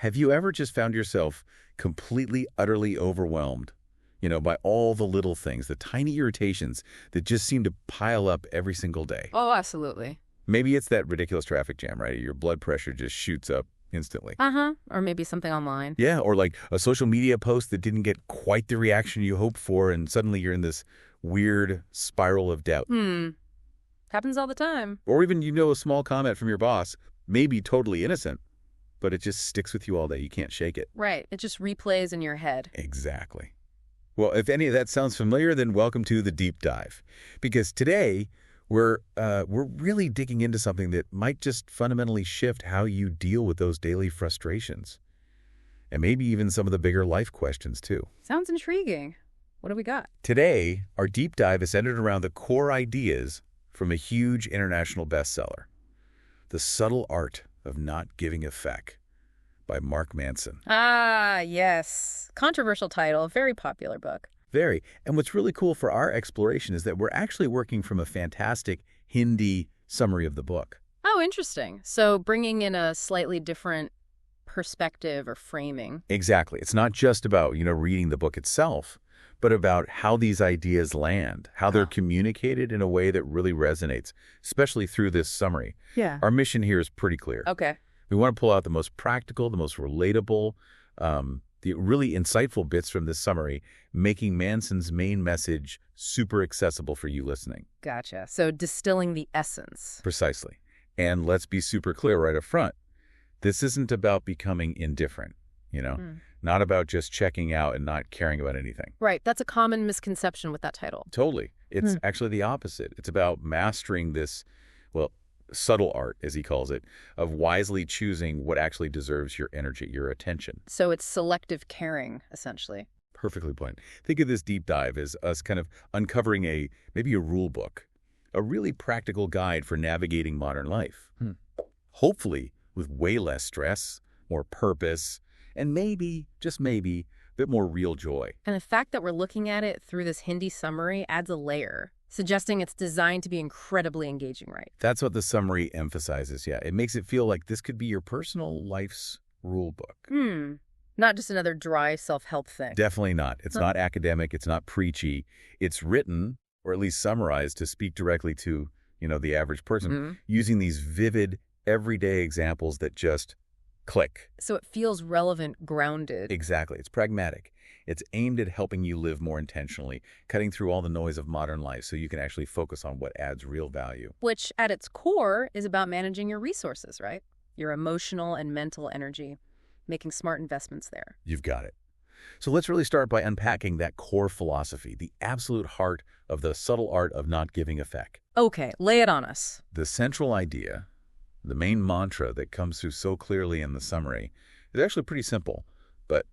Have you ever just found yourself completely, utterly overwhelmed, by all the little things, the tiny irritations that just seem to pile up every single day? Oh, absolutely. Maybe it's that ridiculous traffic jam, right? Your blood pressure just shoots up instantly. Or maybe something online. Yeah, or like a social media post that didn't get quite the reaction you hoped for, and suddenly you're in this weird spiral of doubt. Happens all the time. Or even, a small comment from your boss, maybe totally innocent, but it just sticks with you all day. You can't shake it. Right. It just replays in your head. Exactly. Well, if any of that sounds familiar, then welcome to the deep dive. Because today, we're really digging into something that might just fundamentally shift how you deal with those daily frustrations. And maybe even some of the bigger life questions, too. Sounds intriguing. What do we got? Today, our deep dive is centered around the core ideas from a huge international bestseller, The Subtle Art of Not Giving a Feck by Mark Manson. Ah, yes. Controversial title, very popular book. Very. And what's really cool for our exploration is that we're actually working from a fantastic Hindi summary of the book. Oh, interesting. So bringing in a slightly different perspective or framing. Exactly. It's not just about, reading the book itself, but about how these ideas land, how they're communicated in a way that really resonates, especially through this summary. Yeah. Our mission here is pretty clear. Okay. We want to pull out the most practical, the most relatable, the really insightful bits from this summary, making Manson's main message super accessible for you listening. Gotcha. So distilling the essence. Precisely. And let's be super clear right up front. This isn't about becoming indifferent, not about just checking out and not caring about anything. Right. That's a common misconception with that title. Totally. It's actually the opposite. It's about mastering this, subtle art, as he calls it, of wisely choosing what actually deserves your energy, your attention. So it's selective caring, essentially. Perfectly put. Think of this deep dive as us kind of uncovering maybe a rule book, a really practical guide for navigating modern life. Hopefully with way less stress, more purpose, and maybe, just maybe, a bit more real joy. And the fact that we're looking at it through this Hindi summary adds a layer, suggesting it's designed to be incredibly engaging, right? That's what the summary emphasizes, yeah. It makes it feel like this could be your personal life's rule book. Not just another dry self-help thing. Definitely not. It's not academic. It's not preachy. It's written, or at least summarized, to speak directly to, the average person, using these vivid, everyday examples that just click. So it feels relevant, grounded. Exactly. It's pragmatic. It's aimed at helping you live more intentionally, cutting through all the noise of modern life so you can actually focus on what adds real value. Which, at its core, is about managing your resources, right? Your emotional and mental energy, making smart investments there. You've got it. So let's really start by unpacking that core philosophy, the absolute heart of the subtle art of not giving a feck. Okay, lay it on us. The central idea, the main mantra that comes through so clearly in the summary, is actually pretty simple, but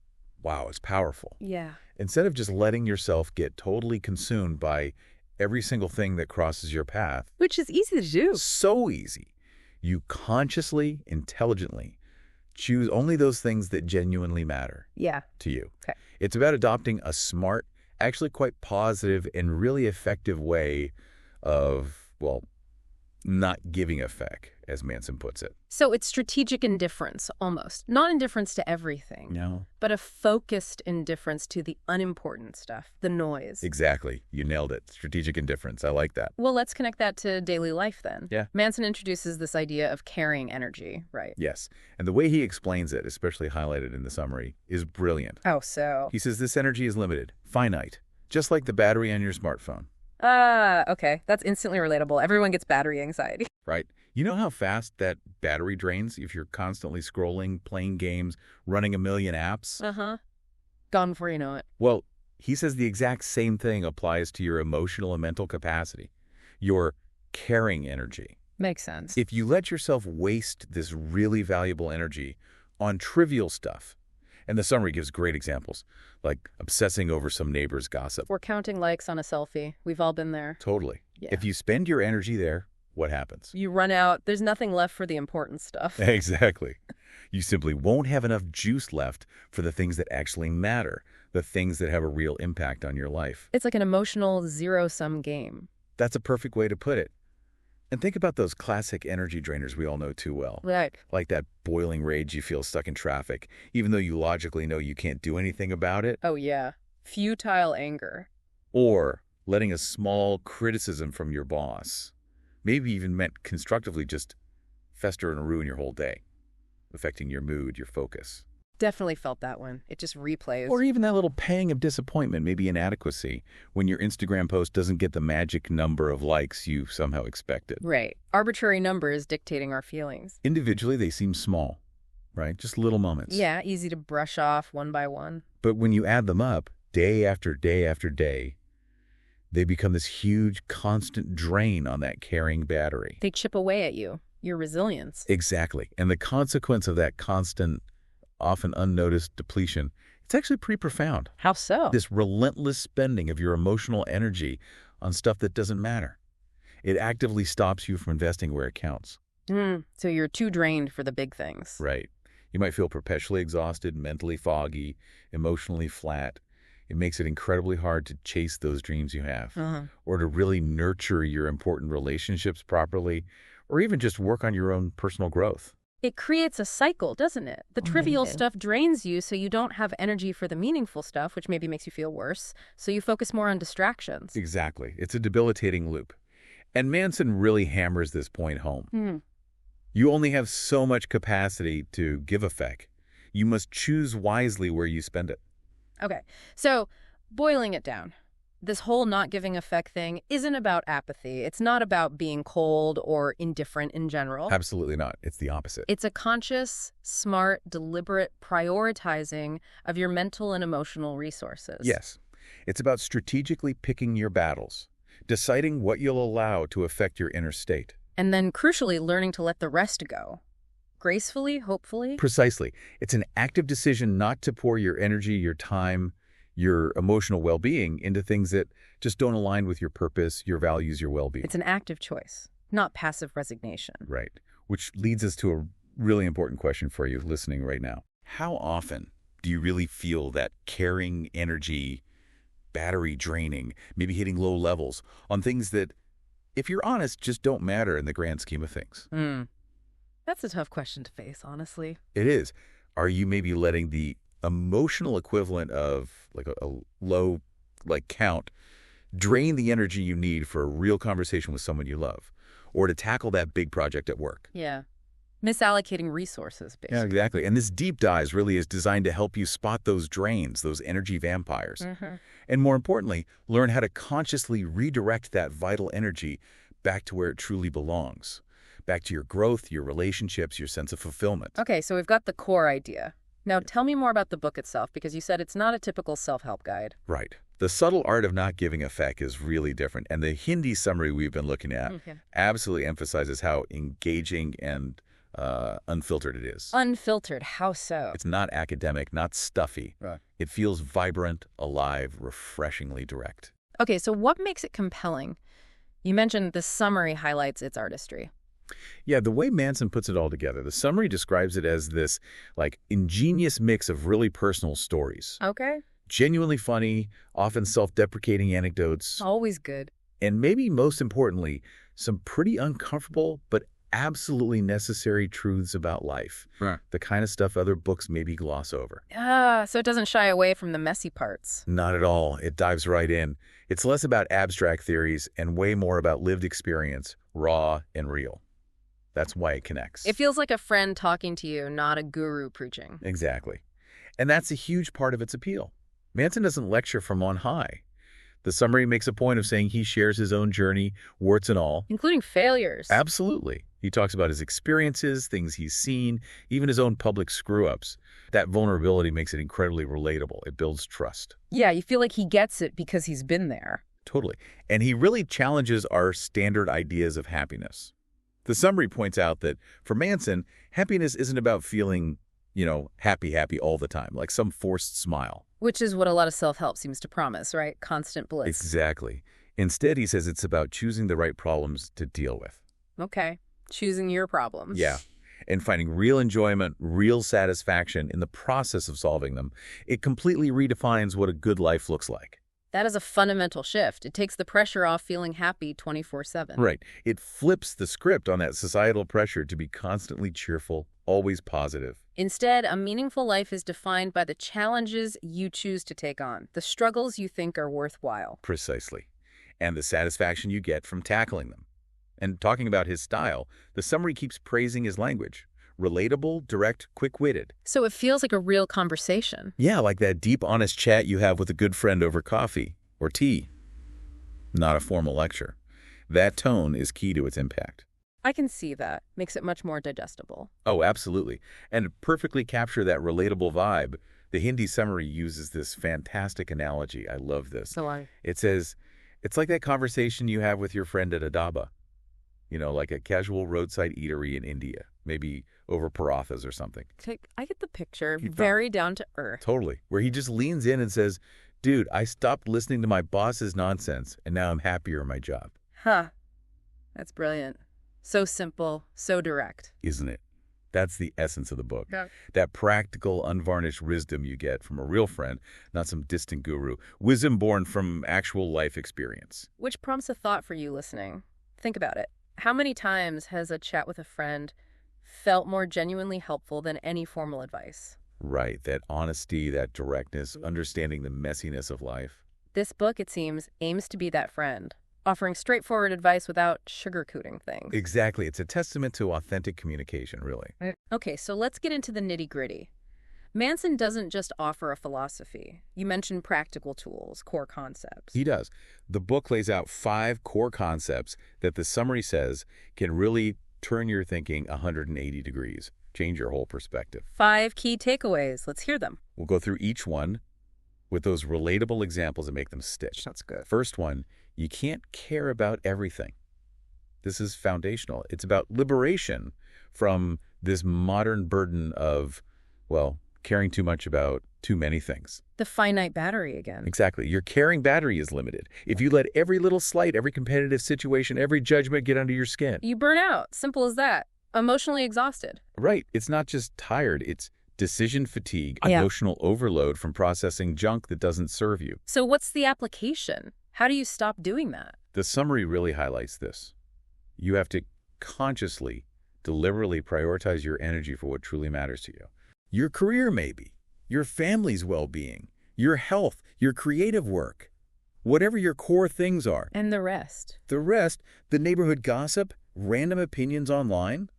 wow, it's powerful. Yeah. Instead of just letting yourself get totally consumed by every single thing that crosses your path. Which is easy to do. So easy. You consciously, intelligently choose only those things that genuinely matter to you. Okay. It's about adopting a smart, actually quite positive and really effective way of, not giving a feck, as Manson puts it. So it's strategic indifference, almost. Not indifference to everything. No. But a focused indifference to the unimportant stuff, the noise. Exactly. You nailed it. Strategic indifference. I like that. Well, let's connect that to daily life then. Yeah. Manson introduces this idea of carrying energy, right? Yes. And the way he explains it, especially highlighted in the summary, is brilliant. Oh, so? He says this energy is limited, finite, just like the battery on your smartphone. Okay. That's instantly relatable. Everyone gets battery anxiety. Right. You know how fast that battery drains if you're constantly scrolling, playing games, running a million apps? Gone before you know it. Well, he says the exact same thing applies to your emotional and mental capacity, your caring energy. Makes sense. If you let yourself waste this really valuable energy on trivial stuff, and the summary gives great examples, like obsessing over some neighbor's gossip. We're counting likes on a selfie. We've all been there. Totally. Yeah. If you spend your energy there, what happens? You run out. There's nothing left for the important stuff. Exactly. You simply won't have enough juice left for the things that actually matter, the things that have a real impact on your life. It's like an emotional zero-sum game. That's a perfect way to put it. And think about those classic energy drainers we all know too well. Right. Like that boiling rage you feel stuck in traffic, even though you logically know you can't do anything about it. Oh, yeah. Futile anger. Or letting a small criticism from your boss, maybe even meant constructively, just fester and ruin your whole day, affecting your mood, your focus. Definitely felt that one. It just replays. Or even that little pang of disappointment, maybe inadequacy, when your Instagram post doesn't get the magic number of likes you somehow expected. Right. Arbitrary numbers dictating our feelings. Individually, they seem small, right? Just little moments. Yeah, easy to brush off one by one. But when you add them up, day after day after day, they become this huge, constant drain on that carrying battery. They chip away at you, your resilience. Exactly. And the consequence of that constant, often unnoticed depletion, it's actually pretty profound. How so? This relentless spending of your emotional energy on stuff that doesn't matter. It actively stops you from investing where it counts. So you're too drained for the big things. Right. You might feel perpetually exhausted, mentally foggy, emotionally flat. It makes it incredibly hard to chase those dreams you have, or to really nurture your important relationships properly, or even just work on your own personal growth. It creates a cycle, doesn't it? The trivial stuff drains you, so you don't have energy for the meaningful stuff, which maybe makes you feel worse, so you focus more on distractions. Exactly. It's a debilitating loop. And Manson really hammers this point home. You only have so much capacity to give effect. You must choose wisely where you spend it. Okay, so boiling it down. This whole not giving effect thing isn't about apathy. It's not about being cold or indifferent in general. Absolutely not. It's the opposite. It's a conscious, smart, deliberate prioritizing of your mental and emotional resources. Yes. It's about strategically picking your battles, deciding what you'll allow to affect your inner state. And then, crucially, learning to let the rest go. Gracefully, hopefully. Precisely. It's an active decision not to pour your energy, your time, your emotional well-being into things that just don't align with your purpose, your values, your well-being. It's an active choice, not passive resignation. Right. Which leads us to a really important question for you listening right now. How often do you really feel that carrying energy, battery draining, maybe hitting low levels on things that, if you're honest, just don't matter in the grand scheme of things? That's a tough question to face, honestly. It is. Are you maybe letting the emotional equivalent of like a low count drain the energy you need for a real conversation with someone you love, or to tackle that big project at work? Yeah. Misallocating resources, basically. Yeah, exactly. And this deep dive really is designed to help you spot those drains, those energy vampires. And more importantly, learn how to consciously redirect that vital energy back to where it truly belongs. Back to your growth, your relationships, your sense of fulfillment. Okay, so we've got the core idea. Now tell me more about the book itself, because you said it's not a typical self-help guide. Right. The subtle art of not giving effect is really different. And the Hindi summary we've been looking at absolutely emphasizes how engaging and unfiltered it is. Unfiltered, how so? It's not academic, not stuffy. Right. It feels vibrant, alive, refreshingly direct. Okay, so what makes it compelling? You mentioned the summary highlights its artistry. Yeah, the way Manson puts it all together, the summary describes it as this, ingenious mix of really personal stories. Okay. Genuinely funny, often self-deprecating anecdotes. Always good. And maybe most importantly, some pretty uncomfortable but absolutely necessary truths about life. Right. The kind of stuff other books maybe gloss over. So it doesn't shy away from the messy parts. Not at all. It dives right in. It's less about abstract theories and way more about lived experience, raw and real. That's why it connects. It feels like a friend talking to you, not a guru preaching. Exactly. And that's a huge part of its appeal. Manson doesn't lecture from on high. The summary makes a point of saying he shares his own journey, warts and all. Including failures. Absolutely. He talks about his experiences, things he's seen, even his own public screw-ups. That vulnerability makes it incredibly relatable. It builds trust. Yeah, you feel like he gets it because he's been there. Totally. And he really challenges our standard ideas of happiness. The summary points out that for Manson, happiness isn't about feeling, happy all the time, like some forced smile. Which is what a lot of self-help seems to promise, right? Constant bliss. Exactly. Instead, he says it's about choosing the right problems to deal with. Okay. Choosing your problems. Yeah. And finding real enjoyment, real satisfaction in the process of solving them. It completely redefines what a good life looks like. That is a fundamental shift. It takes the pressure off feeling happy 24/7. Right. It flips the script on that societal pressure to be constantly cheerful, always positive. Instead, a meaningful life is defined by the challenges you choose to take on, the struggles you think are worthwhile. Precisely. And the satisfaction you get from tackling them. And talking about his style, the summary keeps praising his language. Relatable, direct, quick-witted. So it feels like a real conversation. Yeah, like that deep, honest chat you have with a good friend over coffee or tea. Not a formal lecture. That tone is key to its impact. I can see that. Makes it much more digestible. Oh, absolutely. And to perfectly capture that relatable vibe, the Hindi summary uses this fantastic analogy. I love this. It says, it's like that conversation you have with your friend at a dhaba. You know, like a casual roadside eatery in India, maybe over parathas or something. I get the picture. Very down to earth. Totally. Where he just leans in and says, dude, I stopped listening to my boss's nonsense, and now I'm happier in my job. Huh. That's brilliant. So simple, so direct. Isn't it? That's the essence of the book. Yeah. That practical, unvarnished wisdom you get from a real friend, not some distant guru. Wisdom born from actual life experience. Which prompts a thought for you listening. Think about it. How many times has a chat with a friend felt more genuinely helpful than any formal advice? Right. That honesty, that directness, understanding the messiness of life. This book, it seems, aims to be that friend, offering straightforward advice without sugarcoating things. Exactly. It's a testament to authentic communication, really. Okay, so let's get into the nitty-gritty. Manson doesn't just offer a philosophy. You mentioned practical tools, core concepts. He does. The book lays out 5 core concepts that the summary says can really turn your thinking 180 degrees, change your whole perspective. 5 key takeaways. Let's hear them. We'll go through each one with those relatable examples and make them stick. That's good. First one, you can't care about everything. This is foundational. It's about liberation from this modern burden of, well, caring too much about too many things. The finite battery again. Exactly. Your caring battery is limited. If you let every little slight, every competitive situation, every judgment get under your skin. You burn out. Simple as that. Emotionally exhausted. Right. It's not just tired. It's decision fatigue, emotional overload from processing junk that doesn't serve you. So what's the application? How do you stop doing that? The summary really highlights this. You have to consciously, deliberately prioritize your energy for what truly matters to you. Your career, maybe. Your family's well-being. Your health. Your creative work. Whatever your core things are. And the rest. The rest, the neighborhood gossip, random opinions online.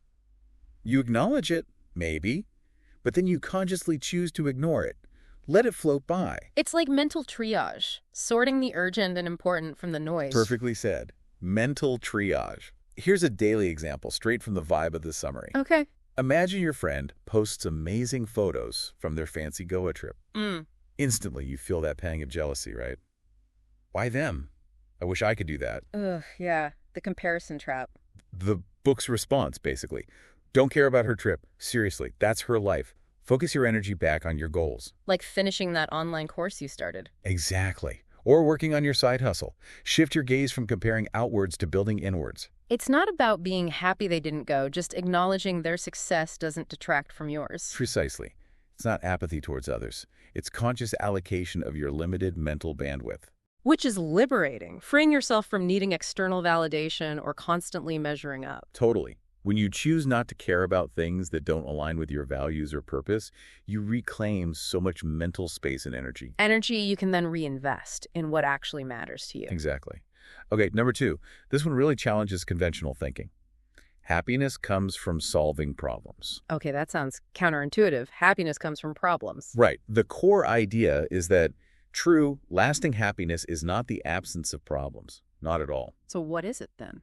You acknowledge it, maybe, but then you consciously choose to ignore it. Let it float by. It's like mental triage, sorting the urgent and important from the noise. Perfectly said. Mental triage. Here's a daily example, straight from the vibe of the summary. Okay. Imagine your friend posts amazing photos from their fancy Goa trip. Instantly, you feel that pang of jealousy, right? Why them? I wish I could do that. Ugh, yeah. The comparison trap. The book's response, basically. Don't care about her trip. Seriously, that's her life. Focus your energy back on your goals. Like finishing that online course you started. Exactly. Or working on your side hustle. Shift your gaze from comparing outwards to building inwards. It's not about being happy they didn't go, just acknowledging their success doesn't detract from yours. Precisely. It's not apathy towards others. It's conscious allocation of your limited mental bandwidth. Which is liberating, freeing yourself from needing external validation or constantly measuring up. Totally. When you choose not to care about things that don't align with your values or purpose, you reclaim so much mental space and energy. Energy you can then reinvest in what actually matters to you. Exactly. Okay, number 2. This one really challenges conventional thinking. Happiness comes from solving problems. Okay, that sounds counterintuitive. Happiness comes from problems. Right. The core idea is that true, lasting happiness is not the absence of problems. Not at all. So what is it then?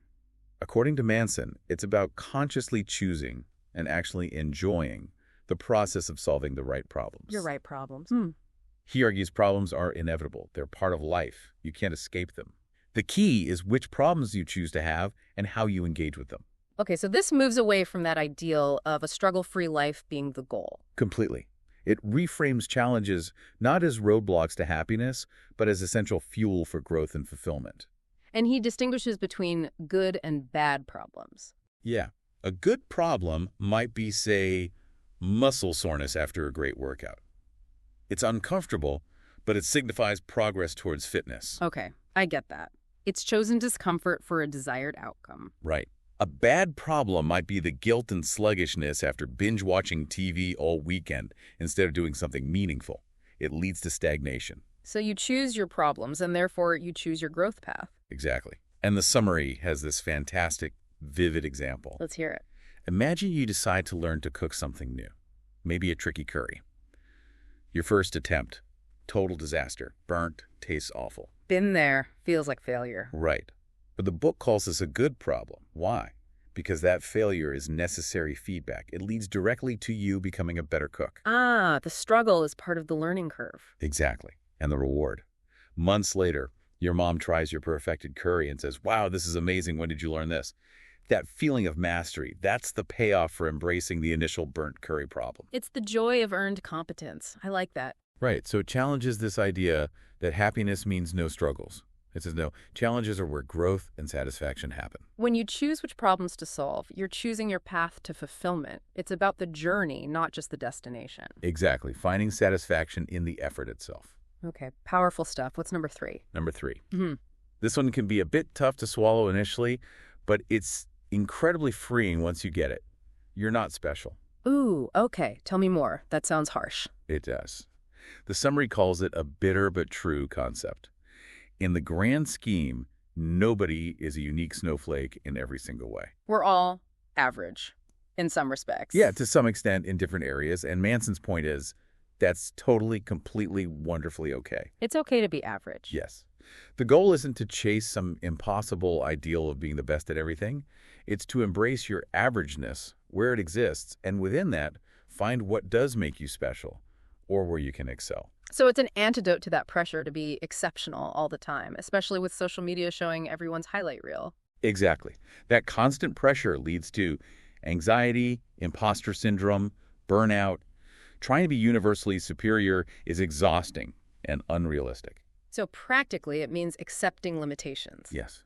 According to Manson, it's about consciously choosing and actually enjoying the process of solving the right problems. Your right problems. He argues problems are inevitable. They're part of life. You can't escape them. The key is which problems you choose to have and how you engage with them. Okay, so this moves away from that ideal of a struggle-free life being the goal. Completely. It reframes challenges not as roadblocks to happiness, but as essential fuel for growth and fulfillment. And he distinguishes between good and bad problems. Yeah. A good problem might be, say, muscle soreness after a great workout. It's uncomfortable, but it signifies progress towards fitness. Okay, I get that. It's chosen discomfort for a desired outcome. Right. A bad problem might be the guilt and sluggishness after binge-watching TV all weekend instead of doing something meaningful. It leads to stagnation. So you choose your problems, and therefore you choose your growth path. Exactly. And the summary has this fantastic, vivid example. Let's hear it. Imagine you decide to learn to cook something new, maybe a tricky curry. Your first attempt, total disaster, burnt, tastes awful. Been there, feels like failure. Right. But the book calls this a good problem. Why? Because that failure is necessary feedback. It leads directly to you becoming a better cook. Ah, the struggle is part of the learning curve. Exactly. And the reward. Months later, your mom tries your perfected curry and says, wow, this is amazing. When did you learn this? That feeling of mastery, that's the payoff for embracing the initial burnt curry problem. It's the joy of earned competence. I like that. Right. So it challenges this idea that happiness means no struggles. It says no, challenges are where growth and satisfaction happen. When you choose which problems to solve, you're choosing your path to fulfillment. It's about the journey, not just the destination. Exactly. Finding satisfaction in the effort itself. Okay, powerful stuff. What's number 3? Number 3. Mm-hmm. This one can be a bit tough to swallow initially, but it's incredibly freeing once you get it. You're not special. Ooh, okay. Tell me more. That sounds harsh. It does. The summary calls it a bitter but true concept. In the grand scheme, nobody is a unique snowflake in every single way. We're all average in some respects. Yeah, to some extent in different areas. And Manson's point is that's totally, completely, wonderfully okay. It's okay to be average. Yes. The goal isn't to chase some impossible ideal of being the best at everything. It's to embrace your averageness where it exists, and within that, find what does make you special or where you can excel. So it's an antidote to that pressure to be exceptional all the time, especially with social media showing everyone's highlight reel. Exactly. That constant pressure leads to anxiety, imposter syndrome, burnout. Trying to be universally superior is exhausting and unrealistic. So practically, it means accepting limitations. Yes.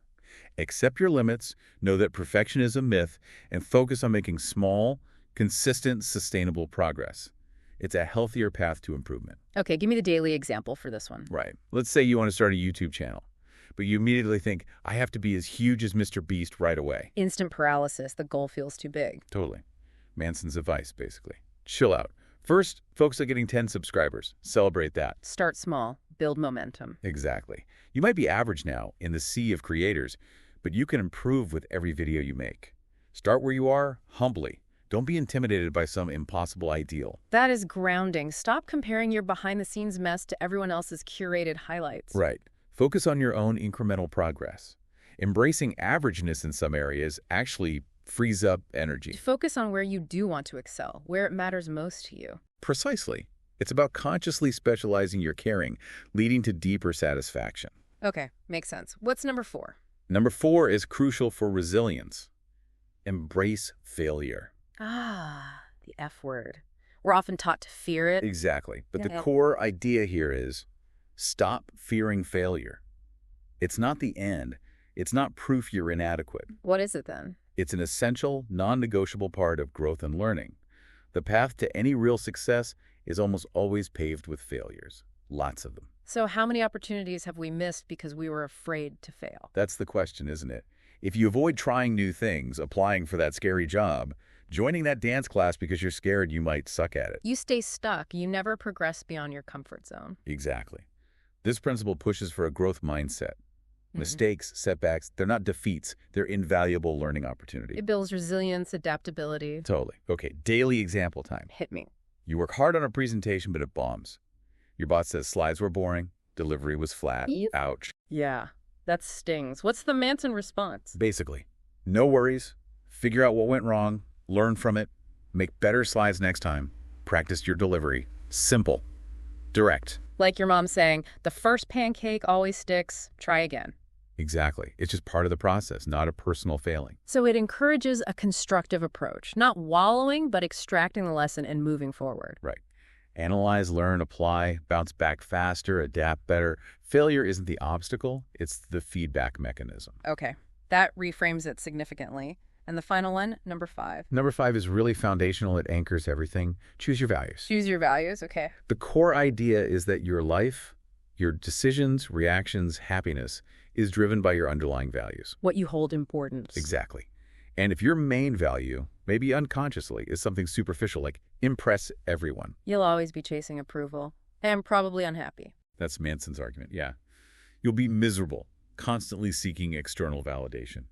Accept your limits, know that perfection is a myth, and focus on making small, consistent, sustainable progress. It's a healthier path to improvement. Okay, give me the daily example for this one. Right. Let's say you want to start a YouTube channel, but you immediately think, I have to be as huge as Mr. Beast right away. Instant paralysis. The goal feels too big. Totally. Manson's advice, basically. Chill out. First, focus on getting 10 subscribers. Celebrate that. Start small. Build momentum. Exactly. You might be average now in the sea of creators, but you can improve with every video you make. Start where you are, humbly. Don't be intimidated by some impossible ideal. That is grounding. Stop comparing your behind-the-scenes mess to everyone else's curated highlights. Right. Focus on your own incremental progress. Embracing averageness in some areas actually frees up energy. Focus on where you do want to excel, where it matters most to you. Precisely. It's about consciously specializing your caring, leading to deeper satisfaction. Okay, makes sense. What's number 4? Number 4 is crucial for resilience. Embrace failure. Ah, the F word. We're often taught to fear it. Exactly. But the Yeah. core idea here is stop fearing failure. It's not the end. It's not proof you're inadequate. What is it then? It's an essential, non-negotiable part of growth and learning. The path to any real success is almost always paved with failures. Lots of them. So how many opportunities have we missed because we were afraid to fail? That's the question, isn't it? If you avoid trying new things, applying for that scary job, joining that dance class because you're scared you might suck at it. You stay stuck. You never progress beyond your comfort zone. Exactly. This principle pushes for a growth mindset. Mistakes, setbacks, they're not defeats. They're invaluable learning opportunity. It builds resilience, adaptability. Totally. Okay, daily example time. Hit me. You work hard on a presentation, but it bombs. Your boss says slides were boring, delivery was flat. Yep. Ouch. Yeah, that stings. What's the Manson response? Basically, no worries. Figure out what went wrong, learn from it, make better slides next time, practice your delivery. Simple. Direct. Like your mom saying, the first pancake always sticks, try again. Exactly. It's just part of the process, not a personal failing. So it encourages a constructive approach, not wallowing, but extracting the lesson and moving forward. Right. Analyze, learn, apply, bounce back faster, adapt better. Failure isn't the obstacle, it's the feedback mechanism. Okay, that reframes it significantly. And the final one, number 5. Number 5 is really foundational. It anchors everything. Choose your values. Choose your values, okay. The core idea is that your life, Your decisions, reactions, happiness is driven by your underlying values. What you hold important. Exactly. And if your main value, maybe unconsciously, is something superficial like impress everyone. You'll always be chasing approval and probably unhappy. That's Manson's argument, yeah. You'll be miserable, constantly seeking external validation.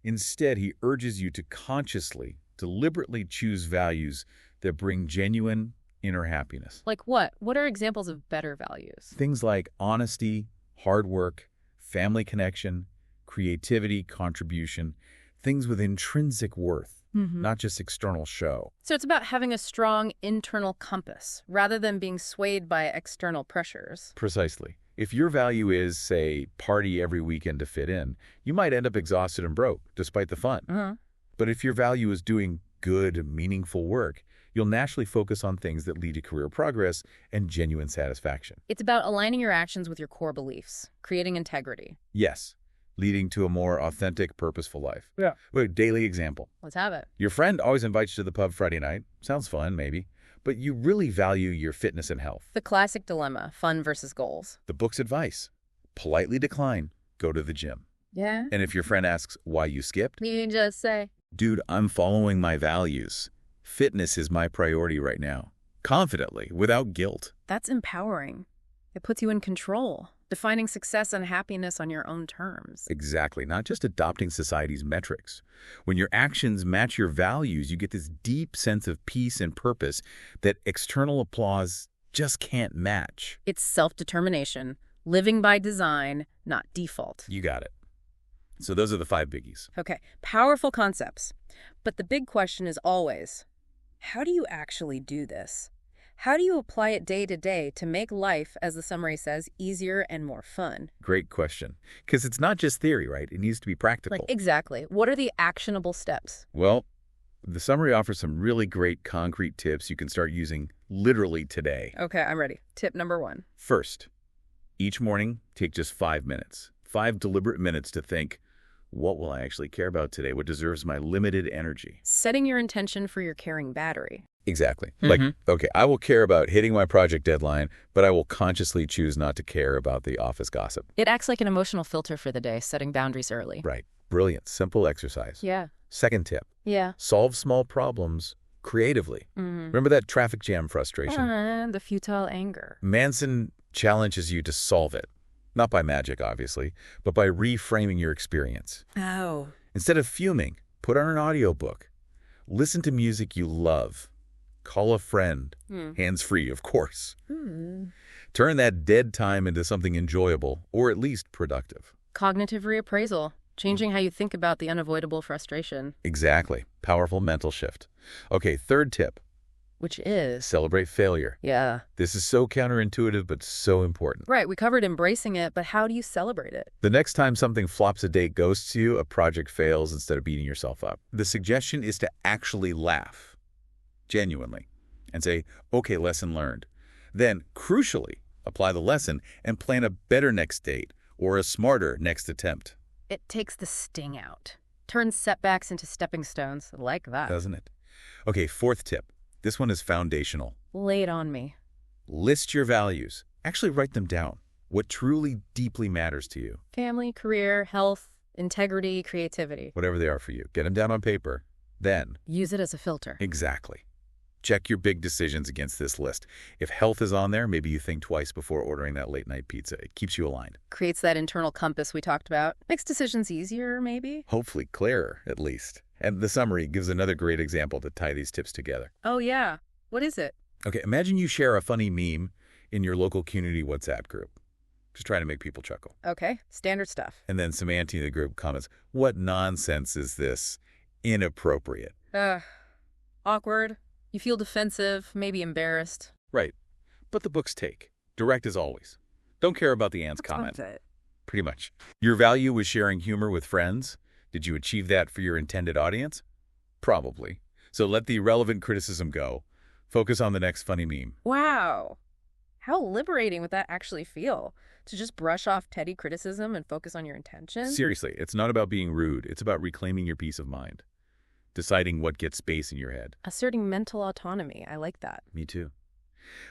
Instead, he urges you to consciously, deliberately choose values that bring genuine inner happiness. Like what? What are examples of better values? Things like honesty, hard work, family connection, creativity, contribution, things with intrinsic worth, not just external show. So it's about having a strong internal compass rather than being swayed by external pressures. Precisely. If your value is, say, party every weekend to fit in, you might end up exhausted and broke, despite the fun. But if your value is doing good, meaningful work, you'll naturally focus on things that lead to career progress and genuine satisfaction. It's about aligning your actions with your core beliefs, creating integrity. Yes, leading to a more authentic, purposeful life. Yeah. Wait, daily example. Let's have it. Your friend always invites you to the pub Friday night. Sounds fun, maybe. But you really value your fitness and health. The classic dilemma, fun versus goals. The book's advice: politely decline, go to the gym. Yeah? And if your friend asks why you skipped, You just say, dude, I'm following my values. Fitness is my priority right now. Confidently, without guilt. that's empowering. It puts you in control, defining success and happiness on your own terms. Exactly, not just adopting society's metrics. When your actions match your values, you get this deep sense of peace and purpose that external applause just can't match. It's self-determination, living by design, not default. You got it. So those are the 5 biggies. Okay, powerful concepts. But the big question is always, how do you actually do this? How do you apply it day to day to make life, as the summary says, easier and more fun? Great question. Because it's not just theory, right? It needs to be practical. Exactly. What are the actionable steps? Well, the summary offers some really great concrete tips you can start using literally today. Okay, I'm ready. Tip number 1. First, each morning, take just 5 minutes. 5 deliberate minutes to think, what will I actually care about today? What deserves my limited energy? Setting your intention for your caring battery. Exactly. Like, okay, I will care about hitting my project deadline, but I will consciously choose not to care about the office gossip. It acts like an emotional filter for the day, setting boundaries early. Right. Brilliant. Simple exercise. Yeah. Second tip, Yeah. solve small problems creatively. Remember that traffic jam frustration? And the futile anger. Manson challenges you to solve it. Not by magic, obviously, but by reframing your experience. Oh. Instead of fuming, put on an audiobook. Listen to music you love. Call a friend. Hands-free, of course. Turn that dead time into something enjoyable, or at least productive. Cognitive reappraisal. Changing how you think about the unavoidable frustration. Exactly. Powerful mental shift. Okay, third tip. Which is? Celebrate failure. Yeah. This is so counterintuitive, but so important. Right, we covered embracing it, but how do you celebrate it? The next time something flops a date, ghosts you, a project fails, instead of beating yourself up, the suggestion is to actually laugh, genuinely, and say, okay, lesson learned. Then, crucially, apply the lesson and plan a better next date or a smarter next attempt. It takes the sting out. Turns setbacks into stepping stones. Like that. Doesn't it? Okay, fourth tip. This one is foundational. Lay it on me. List your values. Actually write them down. What truly, deeply matters to you. Family, career, health, integrity, creativity. Whatever they are for you. Get them down on paper. Then, use it as a filter. exactly. Check your big decisions against this list. If health is on there, maybe you think twice before ordering that late-night pizza. It keeps you aligned. Creates that internal compass we talked about. Makes decisions easier, maybe? Hopefully clearer, at least. And the summary gives another great example to tie these tips together. Oh, yeah. What is it? Okay, imagine you share a funny meme in your local community WhatsApp group. Just trying to make people chuckle. Okay, standard stuff. And then some auntie in the group comments, what nonsense is this? Inappropriate. Awkward. You feel defensive, maybe embarrassed. Right. But the book's take. Direct as always. Don't care about the aunt's comment. That's it. Pretty much. Your value was sharing humor with friends. Did you achieve that for your intended audience? Probably. So let the irrelevant criticism go. Focus on the next funny meme. Wow. How liberating would that actually feel? To just brush off petty criticism and focus on your intention? Seriously, it's not about being rude. It's about reclaiming your peace of mind. Deciding what gets space in your head. Asserting mental autonomy. I like that. Me too.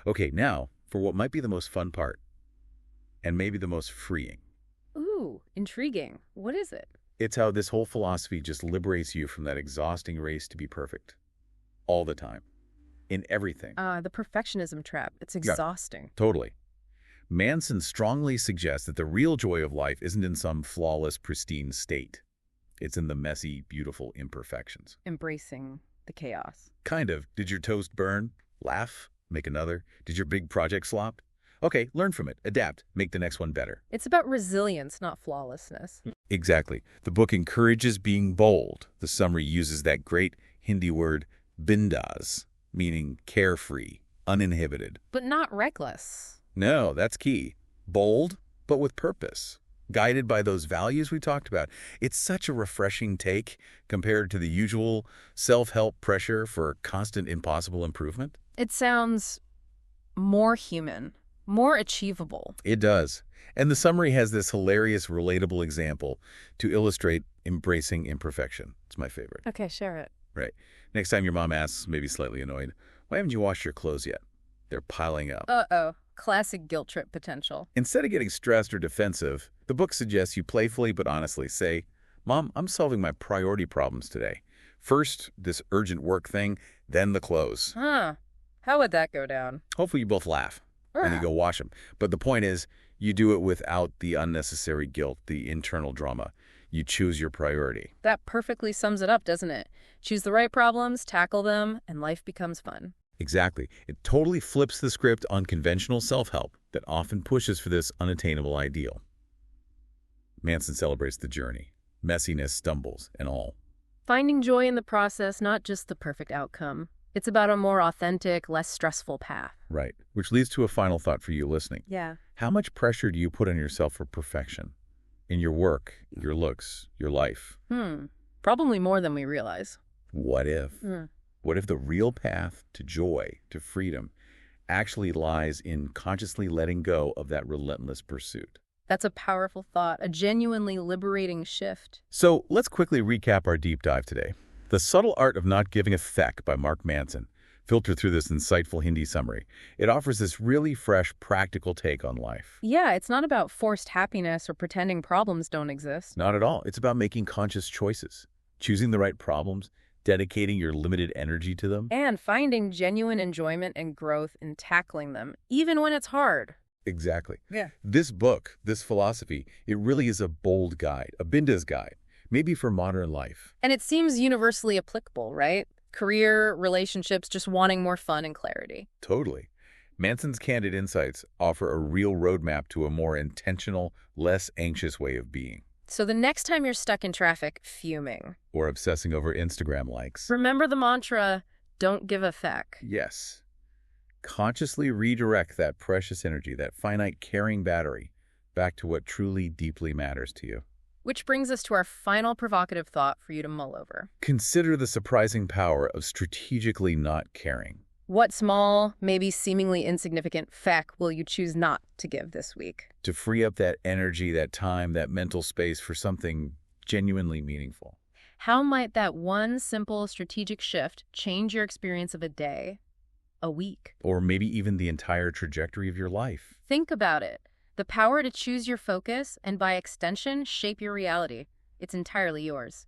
Okay, now, for what might be the most fun part. and maybe the most freeing. Ooh, intriguing. What is it? It's how this whole philosophy just liberates you from that exhausting race to be perfect. All the time. In everything. The perfectionism trap. It's Yeah, exhausting. totally. Manson strongly suggests that the real joy of life isn't in some flawless, pristine state. It's in the messy, beautiful imperfections. Embracing the chaos. Kind of. Did your toast burn? Laugh? Make another? Did your big project slop? Okay, learn from it. Adapt. Make the next one better. It's about resilience, not flawlessness. Exactly. The book encourages being bold. The summary uses that great Hindi word, bindas, meaning carefree, uninhibited. But not reckless. No, that's key. Bold, but with purpose. Guided by those values we talked about. It's such a refreshing take compared to the usual self-help pressure for constant impossible improvement. It sounds more human, more achievable. It does. And the summary has this hilarious, relatable example to illustrate embracing imperfection. It's my favorite. Okay, share it. Right. Next time your mom asks, maybe slightly annoyed, why haven't you washed your clothes yet? They're piling up. Uh-oh. Classic guilt trip potential. Instead of getting stressed or defensive, the book suggests you playfully but honestly say, Mom, I'm solving my priority problems today. First, this urgent work thing, then the clothes. Huh. How would that go down? Hopefully you both laugh and you go wash them. But the point is, you do it without the unnecessary guilt, the internal drama. You choose your priority. That perfectly sums it up, doesn't it? Choose the right problems, tackle them, and life becomes fun. Exactly. It totally flips the script on conventional self-help that often pushes for this unattainable ideal. Manson celebrates the journey, messiness, stumbles, and all. Finding joy in the process, not just the perfect outcome. It's about a more authentic, less stressful path. Right. Which leads to a final thought for you listening. Yeah. How much pressure do you put on yourself for perfection? In your work, your looks, your life? Probably more than we realize. What if? What if the real path to joy, to freedom, actually lies in consciously letting go of that relentless pursuit? That's a powerful thought, a genuinely liberating shift. So let's quickly recap our deep dive today. The Subtle Art of Not Giving a Feck by Mark Manson, filtered through this insightful Hindi summary. It offers this really fresh, practical take on life. Yeah, it's not about forced happiness or pretending problems don't exist. Not at all. It's about making conscious choices, choosing the right problems, dedicating your limited energy to them. And finding genuine enjoyment and growth in tackling them, even when it's hard. Exactly. Yeah. This book, this philosophy, it really is a bold guide, a Binda's guide, maybe for modern life. And it seems universally applicable, right? Career, relationships, just wanting more fun and clarity. Totally. Manson's candid insights offer a real roadmap to a more intentional, less anxious way of being. So the next time you're stuck in traffic, fuming, Or obsessing over Instagram likes. remember the mantra, don't give a feck. Yes. Consciously redirect that precious energy, that finite carrying battery, back to what truly, deeply matters to you. Which brings us to our final provocative thought for you to mull over. Consider the surprising power of strategically not caring. What small, maybe seemingly insignificant feck will you choose not to give this week? To free up that energy, that time, that mental space for something genuinely meaningful. How might that one simple strategic shift change your experience of a day, a week? Or maybe even the entire trajectory of your life. Think about it. The power to choose your focus and, by extension, shape your reality. It's entirely yours.